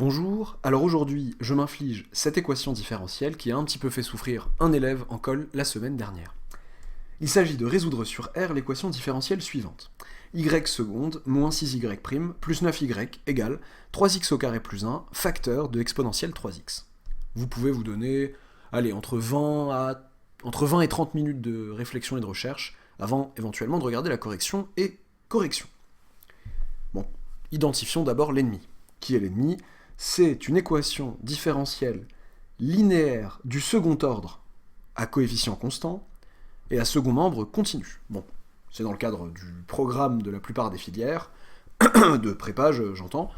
Bonjour, alors aujourd'hui je m'inflige cette équation différentielle qui a un petit peu fait souffrir un élève en colle la semaine dernière. Il s'agit de résoudre sur R l'équation différentielle suivante. Y seconde moins 6y' plus 9y égale 3x au carré plus 1 facteur de exponentielle 3x. Vous pouvez vous donner, allez, entre 20 et 30 minutes de réflexion et de recherche avant éventuellement de regarder la correction et correction. Bon, identifions d'abord l'ennemi. Qui est l'ennemi ? C'est une équation différentielle linéaire du second ordre à coefficient constant et à second membre continu. Bon, c'est dans le cadre du programme de la plupart des filières, de prépa, j'entends.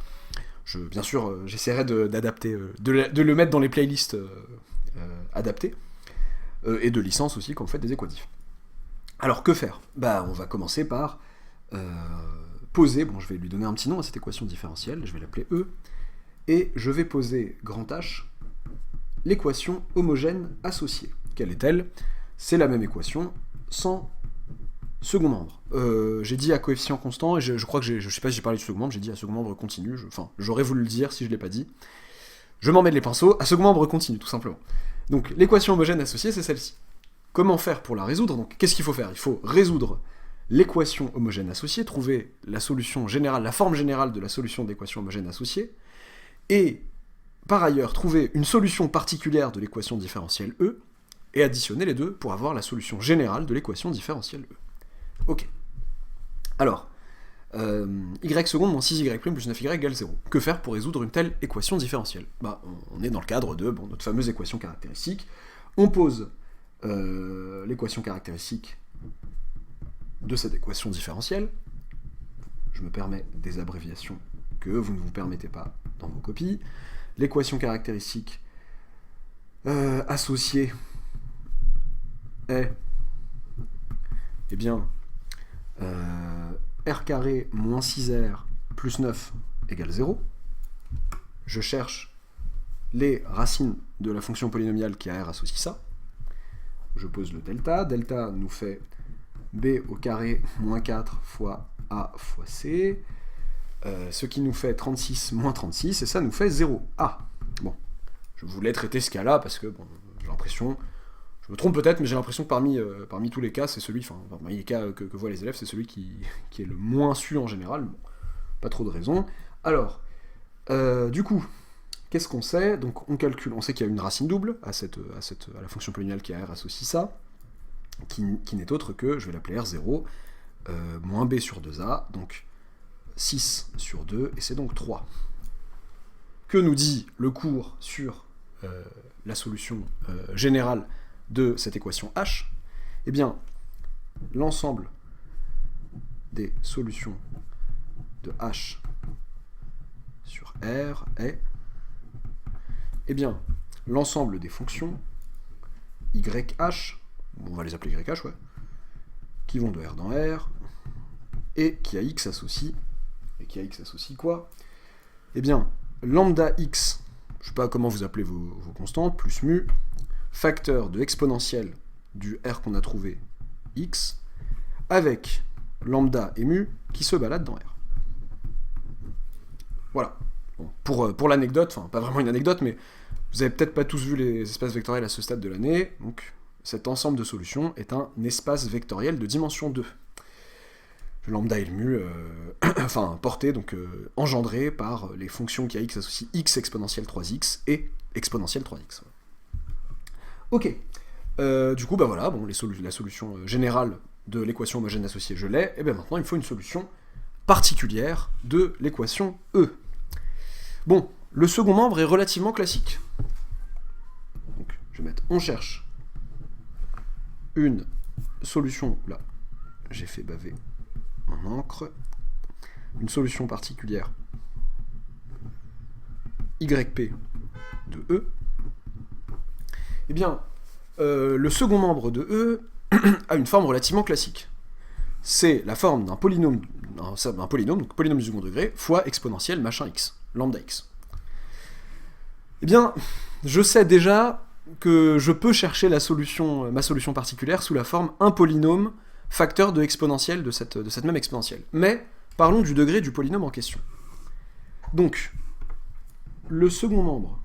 Bien sûr, j'essaierai d'adapter, de le mettre dans les playlists adaptées, et de licence aussi quand vous faites des équatifs. Alors, que faire ? On va commencer par poser, je vais lui donner un petit nom à cette équation différentielle, je vais l'appeler E, et je vais poser grand H l'équation homogène associée. Quelle est-elle ? C'est la même équation sans second membre. J'ai dit à coefficient constant, et je crois que je sais pas si j'ai parlé du second membre, j'ai dit à second membre continu, j'aurais voulu le dire si je l'ai pas dit. Je m'en mets les pinceaux, à second membre continu, tout simplement. Donc l'équation homogène associée, c'est celle-ci. Comment faire pour la résoudre ? Donc qu'est-ce qu'il faut faire ? Il faut résoudre l'équation homogène associée, trouver la solution générale, la forme générale de la solution de l'équation homogène associée, et par ailleurs trouver une solution particulière de l'équation différentielle E, et additionner les deux pour avoir la solution générale de l'équation différentielle E. Ok. Alors, y seconde moins 6y' plus 9y égale 0. Que faire pour résoudre une telle équation différentielle ? On est dans le cadre de notre fameuse équation caractéristique. On pose l'équation caractéristique de cette équation différentielle. Je me permets des abréviations que vous ne vous permettez pas dans vos copies. L'équation caractéristique associée est r carré moins 6r plus 9 égale 0. Je cherche les racines de la fonction polynomiale qui à r associe ça. Je pose le delta. Delta nous fait b au carré moins 4 fois a fois c, ce qui nous fait 36 moins 36, et ça nous fait 0a. Bon, je voulais traiter ce cas-là parce que j'ai l'impression, je me trompe peut-être, mais j'ai l'impression que parmi tous les cas, c'est celui, parmi les cas que voient les élèves, c'est celui qui est le moins su en général. Bon, pas trop de raison. Alors, du coup, qu'est-ce qu'on sait ? Donc on calcule, on sait qu'il y a une racine double à la fonction polynomiale qui à r associe ça, qui n'est autre que, je vais l'appeler R0, moins b sur 2a, donc 6 sur 2, et c'est donc 3. Que nous dit le cours sur la solution générale de cette équation H ? Eh bien, l'ensemble des solutions de H sur R est l'ensemble des fonctions YH, on va les appeler YH, ouais, qui vont de R dans R, et qui à X associe, et qui à X associe quoi ? Eh bien, lambda X, je sais pas comment vous appelez vos constantes, plus mu, facteur de exponentielle du R qu'on a trouvé, X, avec lambda et mu qui se baladent dans R. Voilà. Bon, pour l'anecdote, pas vraiment une anecdote, mais vous avez peut-être pas tous vu les espaces vectoriels à ce stade de l'année, donc cet ensemble de solutions est un espace vectoriel de dimension 2. Le lambda et le mu, porté, donc engendré par les fonctions qui à x associent x exponentielle 3x et exponentielle 3x. Ok. Du coup, la solution générale de l'équation homogène associée, je l'ai, et bien maintenant il me faut une solution particulière de l'équation E. Bon, le second membre est relativement classique. Donc, je vais mettre on cherche une solution, là, j'ai fait baver mon encre, une solution particulière YP de E. Eh bien, le second membre de E a une forme relativement classique. C'est la forme d'un polynôme, donc polynôme du second degré, fois exponentielle machin x, lambda x. Eh bien, je sais déjà que je peux chercher ma solution particulière sous la forme un polynôme facteur de exponentielle de cette même exponentielle. Mais parlons du degré du polynôme en question. Donc, le second membre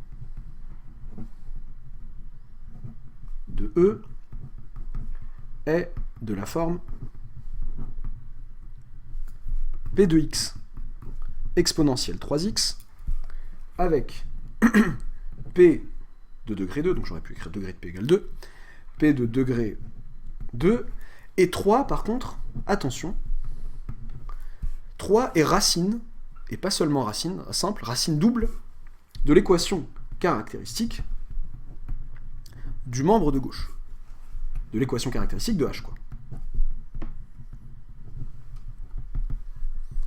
de E est de la forme P de x exponentielle 3x avec P de degré 2, donc j'aurais pu écrire degré de P égale 2, P de degré 2, et 3 par contre, attention, 3 est racine, et pas seulement racine simple, racine double de l'équation caractéristique du membre de gauche. De l'équation caractéristique de H, quoi.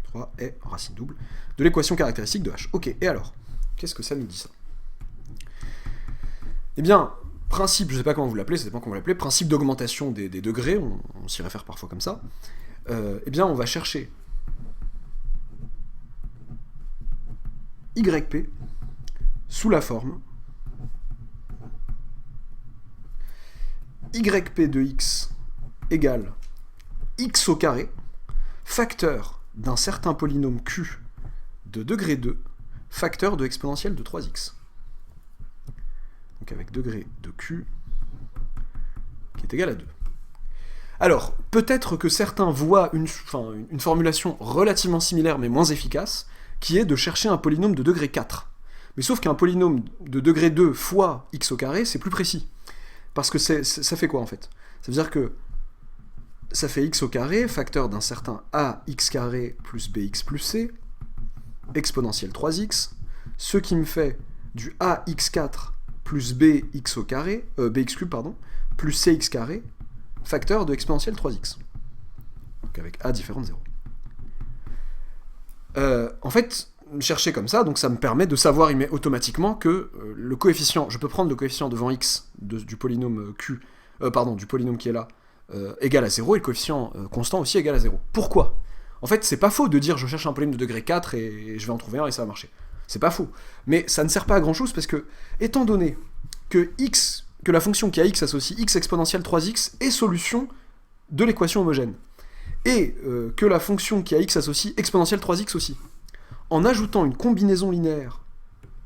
3 est racine double de l'équation caractéristique de H. Ok, et alors, qu'est-ce que ça nous dit ça? Eh bien, principe, je ne sais pas comment vous l'appelez, ça dépend comment vous l'appelez, principe d'augmentation des degrés, on s'y réfère parfois comme ça, eh bien on va chercher YP sous la forme YP de x égale x au carré, facteur d'un certain polynôme Q de degré 2, facteur de exponentielle de 3x. Donc avec degré de Q qui est égal à 2. Alors, peut-être que certains voient une formulation relativement similaire mais moins efficace, qui est de chercher un polynôme de degré 4. Mais sauf qu'un polynôme de degré 2 fois x au carré, c'est plus précis. Parce que ça fait quoi en fait? Ça veut dire que ça fait x au carré, facteur d'un certain ax carré plus bx plus c, exponentielle 3x, ce qui me fait du ax4 plus bx au carré, bx cube, pardon, plus cx carré, facteur de exponentielle 3x. Donc avec a différent de 0. En fait, chercher comme ça, donc ça me permet de savoir automatiquement que le coefficient, je peux prendre le coefficient devant x du polynôme q, du polynôme qui est là, égal à 0, et le coefficient constant aussi égal à 0. Pourquoi? En fait, c'est pas faux de dire je cherche un polynôme de degré 4 et je vais en trouver un et ça va marcher. C'est pas faux. Mais ça ne sert pas à grand chose parce que, étant donné que la fonction qui a x associe x exponentielle 3x est solution de l'équation homogène, et que la fonction qui a x associe exponentielle 3x aussi, en ajoutant une combinaison linéaire,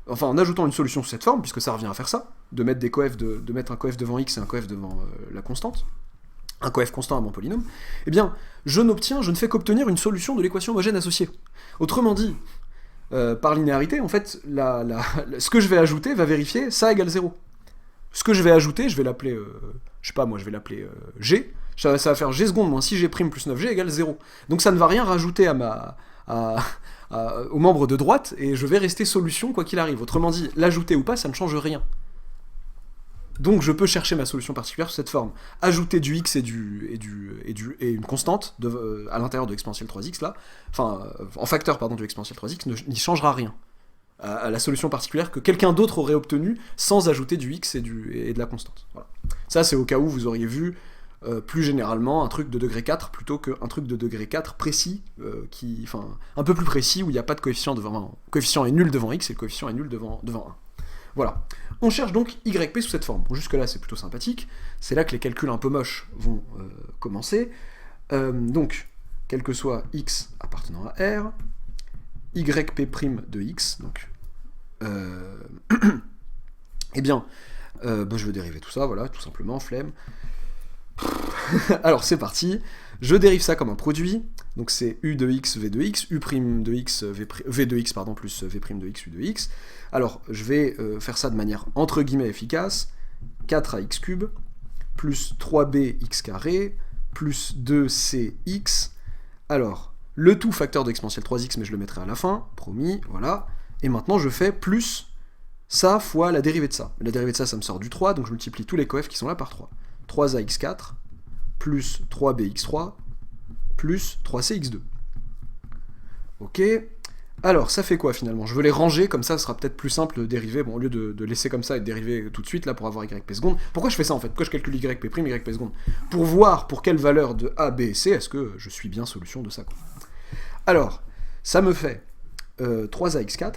enfin en ajoutant une solution sous cette forme, puisque ça revient à faire ça, de mettre des coefs de mettre un coef devant x et un coef devant la constante, un coef constant à mon polynôme, eh bien, je ne fais qu'obtenir une solution de l'équation homogène associée. Autrement dit, par linéarité, en fait, ce que je vais ajouter va vérifier ça égale 0. Ce que je vais ajouter, je vais l'appeler, je sais pas moi, je vais l'appeler g, ça va faire g seconde moins 6g' plus 9g égale 0. Donc ça ne va rien rajouter au membre de droite, et je vais rester solution quoi qu'il arrive. Autrement dit, l'ajouter ou pas, ça ne change rien. Donc je peux chercher ma solution particulière sous cette forme. Ajouter du x et une constante à l'intérieur de l'exponentielle 3x, là, en facteur du exponentielle 3x, n'y changera rien à la solution particulière que quelqu'un d'autre aurait obtenue sans ajouter du x et de la constante. Voilà. Ça, c'est au cas où vous auriez vu plus généralement un truc de degré 4 plutôt qu'un truc de degré 4 précis, un peu plus précis, où il n'y a pas de coefficient devant 1. Le coefficient est nul devant x et le coefficient est nul devant 1. Voilà. On cherche donc YP sous cette forme. Bon, jusque-là, c'est plutôt sympathique. C'est là que les calculs un peu moches vont commencer. Donc, quel que soit x appartenant à R, YP' de x, donc, eh bien, je vais dériver tout ça, voilà, tout simplement, flemme. Alors, c'est parti. Je dérive ça comme un produit. Donc, c'est U de x, V de x, U' de x, V de x, plus V' de x, U de x. Alors, je vais faire ça de manière entre guillemets efficace. 4ax3 plus 3bx carré plus 2cx. Alors, le tout facteur d'exponentielle 3x, mais je le mettrai à la fin, promis, voilà. Et maintenant, je fais plus ça fois la dérivée de ça. La dérivée de ça, ça me sort du 3, donc je multiplie tous les coefs qui sont là par 3. 3ax4 plus 3bx3 plus 3cx2. Ok. Alors, ça fait quoi finalement? Je veux les ranger, comme ça, ce sera peut-être plus simple de dériver, bon, au lieu de laisser comme ça et de dériver tout de suite, là, pour avoir YP seconde. Pourquoi je fais ça en fait? Pourquoi je calcule YP', YP seconde? Pour voir pour quelle valeur de A, B et C, est-ce que je suis bien solution de ça, quoi. Alors, ça me fait 3ax4.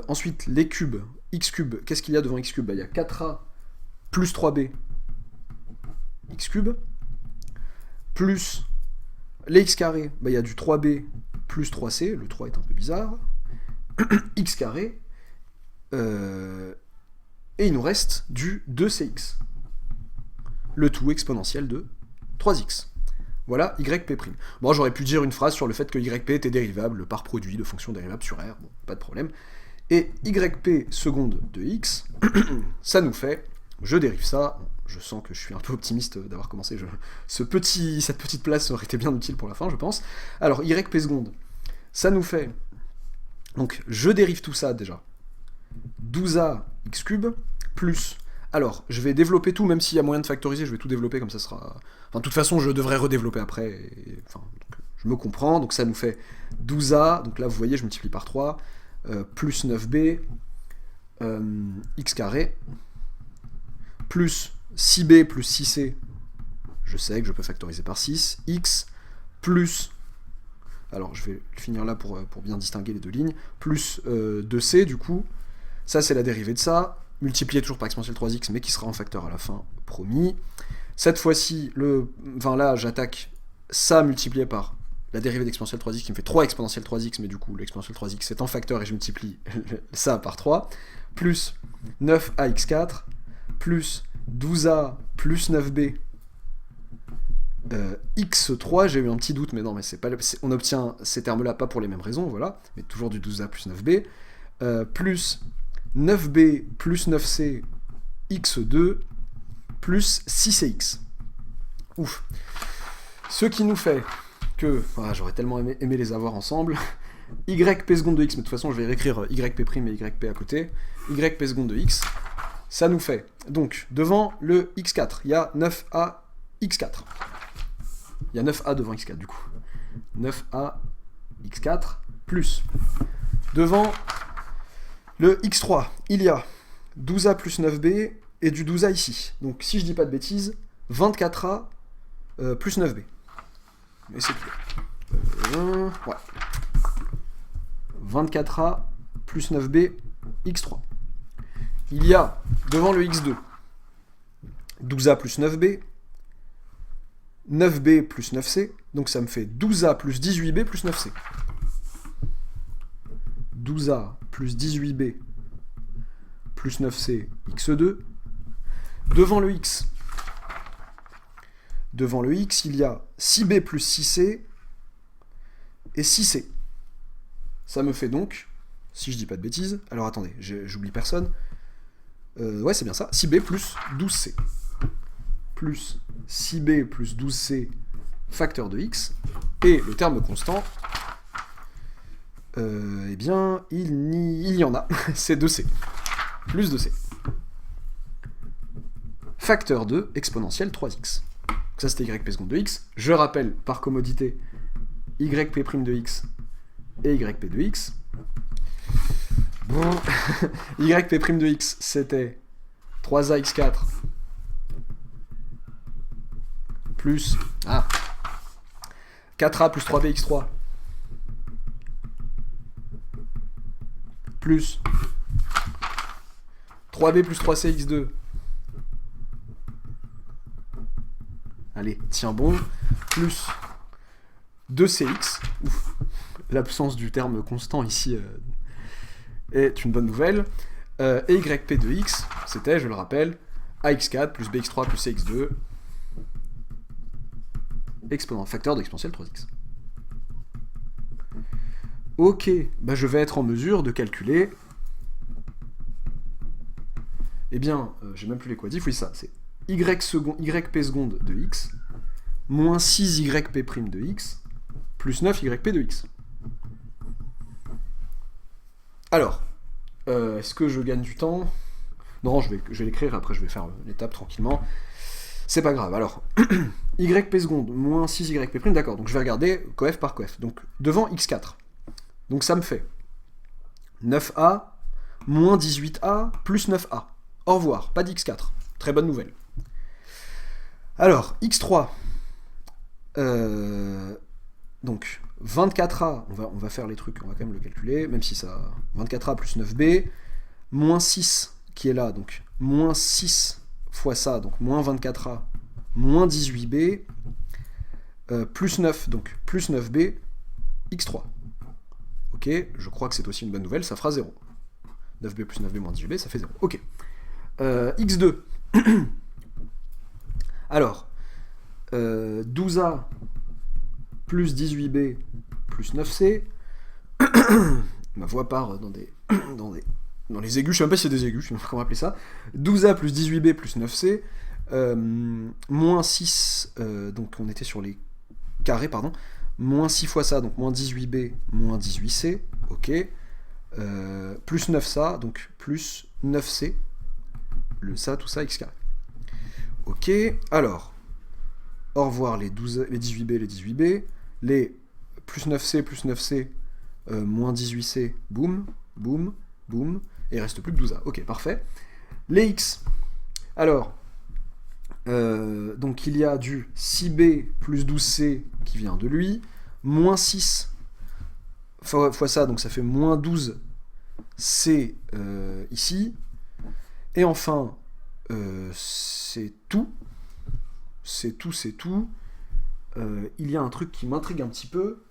Ensuite, les cubes, x cube, qu'est-ce qu'il y a devant x cube? Il y a 4a plus 3b x cube, plus les x carrés, il y a du 3b plus 3c, le 3 est un peu bizarre, x carré, et il nous reste du 2cx. Le tout exponentiel de 3x. Voilà yp'. Bon, j'aurais pu dire une phrase sur le fait que yp était dérivable par produit de fonctions dérivables sur R, bon, pas de problème. Et yp seconde de x, ça nous fait, je dérive ça, je sens que je suis un peu optimiste d'avoir commencé, cette petite place aurait été bien utile pour la fin, je pense. Alors, yp seconde, ça nous fait, donc je dérive tout ça déjà, 12a x cube, plus, alors, je vais développer tout, même s'il y a moyen de factoriser, je vais tout développer, comme ça sera... Enfin, de toute façon, je devrais redévelopper après, enfin, donc, je me comprends, donc ça nous fait 12a, donc là, vous voyez, je multiplie par 3, plus 9b, x carré, plus 6b plus 6c, je sais que je peux factoriser par 6, x, plus, alors je vais finir là pour bien distinguer les deux lignes, plus 2c, du coup, ça c'est la dérivée de ça, multiplié toujours par exponentielle 3x, mais qui sera en facteur à la fin, promis. Cette fois-ci, là, j'attaque ça multiplié par la dérivée d'exponentielle 3x qui me fait 3 exponentielle 3x, mais du coup, l'exponentielle 3x c'est en facteur et je multiplie ça par 3, plus 9ax4, plus 12a plus 9b, x3, j'ai eu un petit doute, mais non, mais c'est pas, on obtient ces termes-là pas pour les mêmes raisons, voilà, mais toujours du 12a plus 9b, plus 9b plus 9c x2 plus 6cx. Ouf. Ce qui nous fait que, j'aurais tellement aimé les avoir ensemble, yp seconde de x, mais de toute façon je vais réécrire yp' et yp à côté, yp seconde de x, ça nous fait, donc, devant le x4, il y a 9a x4. Il y a 9a devant x4 du coup. 9a x4 plus, devant le x3, il y a 12a plus 9b et du 12a ici. Donc si je dis pas de bêtises, 24a plus 9b. Et c'est tout. Ouais. 24a plus 9b x3. Il y a devant le x2 12a plus 9b, 9b plus 9c, donc ça me fait 12a plus 18b plus 9c. 12a plus 18b plus 9c x2. Devant le x, il y a 6b plus 6c et 6c. Ça me fait donc, si je dis pas de bêtises, alors attendez, j'oublie personne, ouais c'est bien ça, 6b plus 12c. Plus 6b plus 12c facteur de x, et le terme constant, eh bien, il y en a, c'est 2c, plus 2c. Facteur de exponentielle 3x. Donc ça c'était yp seconde de x. Je rappelle, par commodité, yp' de x et yp de x. Bon. Yp' de x, c'était 3ax4 plus 4a plus 3bx3 plus 3b plus 3cx2. Allez, tiens bon, plus 2cx. Ouf, l'absence du terme constant ici est une bonne nouvelle. Et yp de x, c'était, je le rappelle, ax4 plus bx3 plus cx2, facteur d'exponentielle 3x. Ok, bah je vais être en mesure de calculer... Eh bien, j'ai même plus les quadifs, oui ça, c'est yp seconde de x, moins 6yp' de x, plus 9yp de x. Alors, est-ce que je gagne du temps? Non, je vais l'écrire, après je vais faire l'étape tranquillement. C'est pas grave, alors, yp seconde, moins 6yp', d'accord, donc je vais regarder coef par coef. Donc, devant x4, donc ça me fait 9a, moins 18a, plus 9a. Au revoir, pas d'x4, très bonne nouvelle. Alors, x3, donc 24a, on va faire les trucs, on va quand même le calculer, même si ça... 24a plus 9b, moins 6 qui est là, donc moins 6 fois ça, donc moins 24a, moins 18b, plus 9, donc plus 9b, x3. Ok, je crois que c'est aussi une bonne nouvelle, ça fera 0. 9b plus 9b moins 18b, ça fait 0. Ok. x2. Alors, 12a plus 18b plus 9c. Ma voix part dans les aigus, je sais même pas si c'est des aigus, je sais pas comment appeler ça. 12a plus 18b plus 9c. Moins 6, donc on était sur les carrés, pardon. Moins 6 fois ça, donc moins 18b, moins 18c. Ok. Plus 9ça, donc plus 9c. Ça, tout ça, x carré. Ok, alors, au revoir les 18b, les 18b, les plus 9c, moins 18c, boum, boum, boum, et il reste plus que 12a. Ok, parfait. Les x, alors, donc il y a du 6b plus 12c qui vient de lui, moins 6 fois ça, donc ça fait moins 12c ici, et enfin, c'est tout. C'est tout. Il y a un truc qui m'intrigue un petit peu.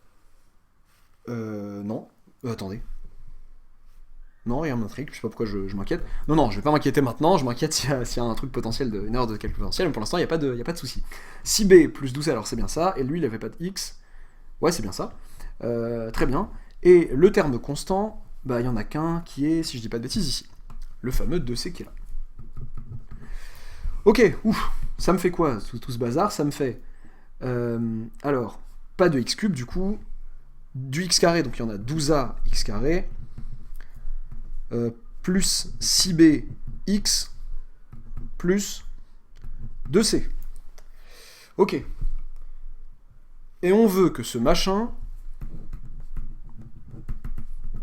Non. Attendez. Non, rien m'intrigue, je sais pas pourquoi je m'inquiète. Non, je vais pas m'inquiéter maintenant, je m'inquiète s'il y a un truc potentiel, une erreur de calcul potentiel, mais pour l'instant, il n'y a pas de souci. 6b plus 12c, alors c'est bien ça, et lui, il avait pas de x. Ouais, c'est bien ça. Très bien. Et le terme constant, bah, il y en a qu'un qui est, si je dis pas de bêtises, ici. Le fameux 2c qui est là. Ok, ouf, ça me fait quoi, tout ce bazar? Ça me fait, alors, pas de x cube, du coup, du x carré, donc il y en a 12a x carré, plus 6b x, plus 2c. Ok. Et on veut que ce machin,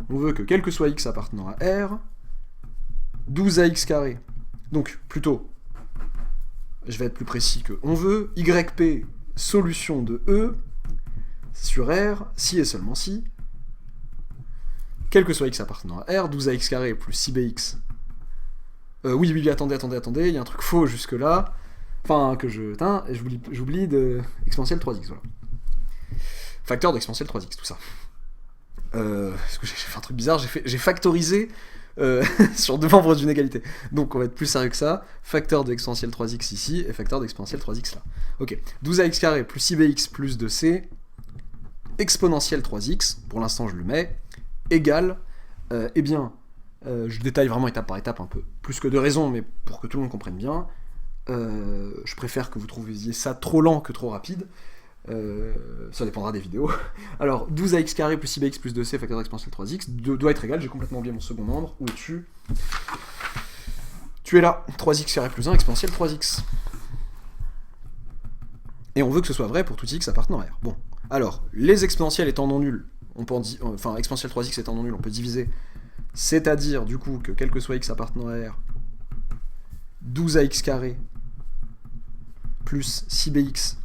on veut que quel que soit x appartenant à R, 12ax carré, donc plutôt, je vais être plus précis que on veut, yp solution de E sur R, si et seulement si, quel que soit x appartenant à R, 12ax carré plus 6bx. Oui, attendez, il y a un truc faux jusque-là. Enfin, que j'oublie de exponentielle 3x, voilà. Facteur d'exponentielle 3x, tout ça. Parce que j'ai fait un truc bizarre, j'ai factorisé sur deux membres d'une égalité. Donc on va être plus sérieux que ça. Facteur d'exponentielle 3x ici, et facteur d'exponentielle 3x là. Ok, 12ax carré plus 6bx plus 2c, exponentielle 3x, pour l'instant je le mets, égale, je détaille vraiment étape par étape un peu, plus que de raison, mais pour que tout le monde comprenne bien, je préfère que vous trouviez ça trop lent que trop rapide, ça dépendra des vidéos. Alors, 12ax carré plus 6bx plus 2c, facteur d'exponentielle 3x, doit être égal, j'ai complètement oublié mon second membre, où es-tu? Tu es là, 3x carré plus 1, exponentielle 3x. Et on veut que ce soit vrai pour tout x appartenant à R. Bon, alors, les exponentielles étant non nulles, exponentielle 3x étant non nulle, on peut diviser, c'est-à-dire, du coup, que quel que soit x appartenant à R, 12ax carré plus 6bx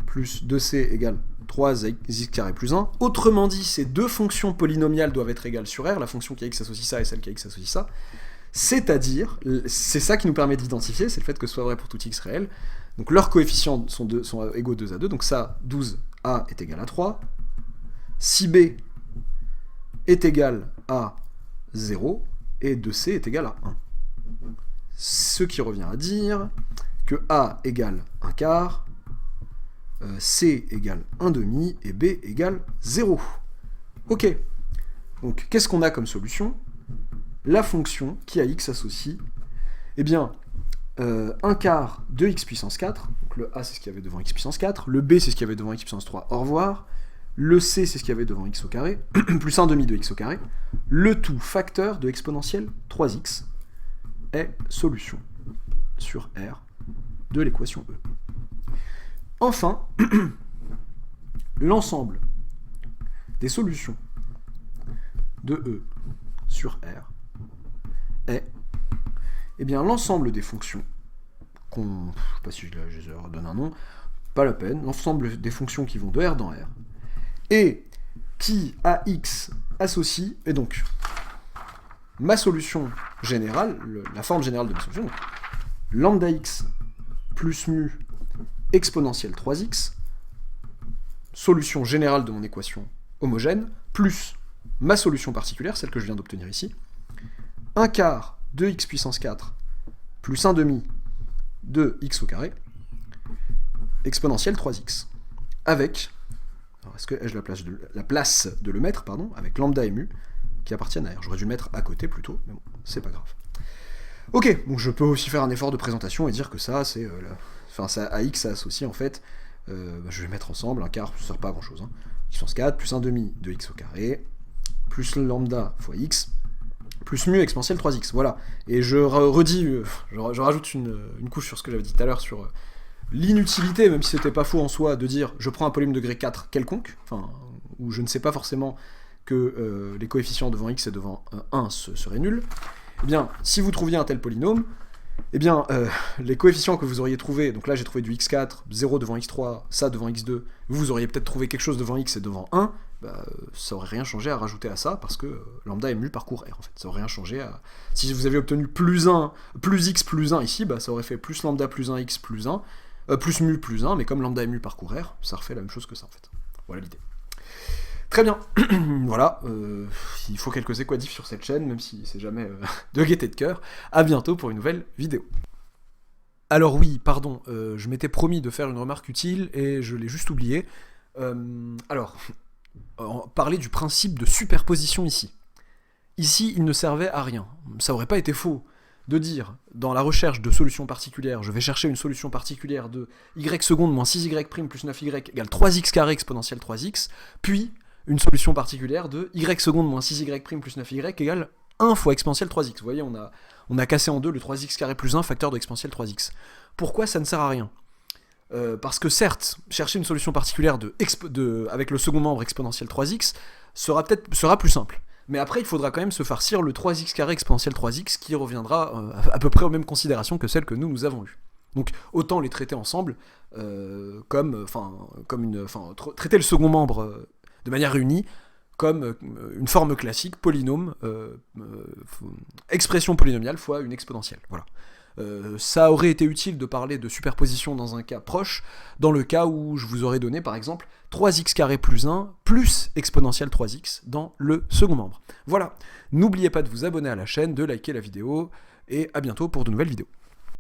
plus 2c égale 3x carré plus 1. Autrement dit, ces deux fonctions polynomiales doivent être égales sur R, la fonction qui a x associe ça et celle qui a x associe ça. C'est-à-dire, c'est ça qui nous permet d'identifier, c'est le fait que ce soit vrai pour tout x réel. Donc leurs coefficients sont égaux 2 à 2, donc ça, 12a est égal à 3, 6b est égal à 0, et 2c est égal à 1. Ce qui revient à dire que a égale 1 quart, C égale 1 demi et B égale 0. Ok. Donc, qu'est-ce qu'on a comme solution? La fonction qui à x associe, eh bien, 1 quart de x puissance 4, donc le a c'est ce qu'il y avait devant x puissance 4, le b c'est ce qu'il y avait devant x puissance 3, au revoir, le c c'est ce qu'il y avait devant x au carré, plus 1 demi de x au carré, le tout facteur de exponentielle 3x est solution sur R de l'équation E. Enfin, l'ensemble des solutions de E sur R est bien l'ensemble des fonctions je ne sais pas si je leur donne un nom, pas la peine, l'ensemble des fonctions qui vont de R dans R et qui à x associe, et donc ma solution générale, la forme générale de ma solution, donc, lambda x plus mu exponentielle 3x, solution générale de mon équation homogène, plus ma solution particulière, celle que je viens d'obtenir ici, 1 quart de x puissance 4 plus 1 demi de x au carré, exponentielle 3x, avec, alors est-ce que ai-je la place de le mettre, pardon, avec lambda et mu, qui appartiennent à R. J'aurais dû le mettre à côté plutôt, mais bon, c'est pas grave. Ok, donc je peux aussi faire un effort de présentation et dire que ça, c'est... Enfin, ça, à x, ça associe en fait, je vais mettre ensemble, un quart, ça ne sert pas à grand chose, hein. X puissance 4 plus 1 demi de x au carré, plus lambda fois x, plus mu exponentielle 3x, voilà. Et je redis, je rajoute une couche sur ce que j'avais dit tout à l'heure, sur l'inutilité, même si c'était pas faux en soi, de dire je prends un polynôme degré 4 quelconque, enfin, où je ne sais pas forcément que les coefficients devant x et devant 1 seraient nuls. Eh bien, si vous trouviez un tel polynôme, eh bien, les coefficients que vous auriez trouvés, donc là j'ai trouvé du x4, 0 devant x3, ça devant x2, vous auriez peut-être trouvé quelque chose devant x et devant 1, bah, ça aurait rien changé à rajouter à ça, parce que lambda est mu par cours R, en fait. Ça aurait rien changé à... Si vous aviez obtenu plus x plus 1 ici, bah, ça aurait fait plus lambda plus 1 x plus 1, plus mu plus 1, mais comme lambda est mu par cours R, ça refait la même chose que ça, en fait. Voilà l'idée. Très bien, voilà, il faut quelques équadifs sur cette chaîne, même si c'est jamais de gaieté de cœur. À bientôt pour une nouvelle vidéo. Alors oui, pardon, je m'étais promis de faire une remarque utile et je l'ai juste oublié. Parler du principe de superposition ici. Ici, il ne servait à rien. Ça aurait pas été faux de dire, dans la recherche de solutions particulières, je vais chercher une solution particulière de y seconde moins 6y' plus 9y égale 3x carré exponentielle 3x, puis une solution particulière de y seconde moins 6y' plus 9y égale 1 fois exponentielle 3x. Vous voyez, on a cassé en deux le 3x carré plus 1 facteur de exponentielle 3x. Pourquoi ça ne sert à rien ? Parce que certes, chercher une solution particulière avec le second membre exponentielle 3x sera plus simple. Mais après, il faudra quand même se farcir le 3x carré exponentielle 3x qui reviendra à peu près aux mêmes considérations que celles que nous avons eues. Donc autant les traiter ensemble traiter le second membre de manière réunie comme une forme classique, polynôme, expression polynomiale fois une exponentielle. Voilà. Ça aurait été utile de parler de superposition dans un cas proche, dans le cas où je vous aurais donné par exemple 3x carré plus 1 plus exponentielle 3x dans le second membre. Voilà, n'oubliez pas de vous abonner à la chaîne, de liker la vidéo, et à bientôt pour de nouvelles vidéos.